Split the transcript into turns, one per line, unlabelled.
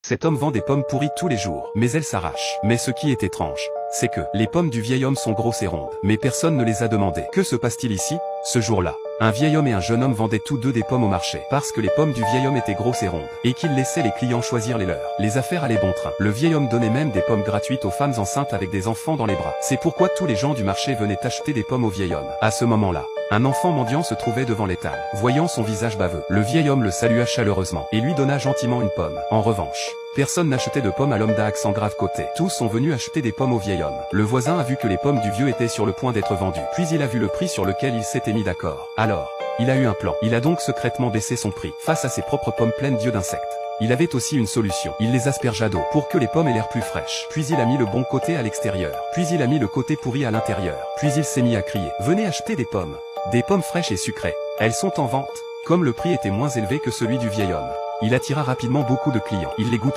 Cet homme vend des pommes pourries tous les jours, mais elles s'arrachent. Mais ce qui est étrange, c'est que les pommes du vieil homme sont grosses et rondes. Mais personne ne les a demandées. Que se passe-t-il ici? Ce jour-là, un vieil homme et un jeune homme vendaient tous deux des pommes au marché, parce que les pommes du vieil homme étaient grosses et rondes, et qu'il laissait les clients choisir les leurs. Les affaires allaient bon train. Le vieil homme donnait même des pommes gratuites aux femmes enceintes avec des enfants dans les bras. C'est pourquoi tous les gens du marché venaient acheter des pommes au vieil homme. À ce moment-là, un enfant mendiant se trouvait devant l'étal. Voyant son visage baveux, le vieil homme le salua chaleureusement, et lui donna gentiment une pomme. En revanche, personne n'achetait de pommes à l'homme d'un accent grave côté. Tous sont venus acheter des pommes au vieil homme. Le voisin a vu que les pommes du vieux étaient sur le point d'être vendues. Puis il a vu le prix sur lequel il s'était mis d'accord. Alors, il a eu un plan. Il a donc secrètement baissé son prix, face à ses propres pommes pleines d'yeux d'insectes. Il avait aussi une solution. Il les aspergea d'eau, pour que les pommes aient l'air plus fraîches. Puis il a mis le bon côté à l'extérieur. Puis il a mis le côté pourri à l'intérieur. Puis il s'est mis à crier: venez acheter des pommes. Des pommes fraîches et sucrées. Elles sont en vente. Comme le prix était moins élevé que celui du vieil homme, il attira rapidement beaucoup de clients. Il les goûta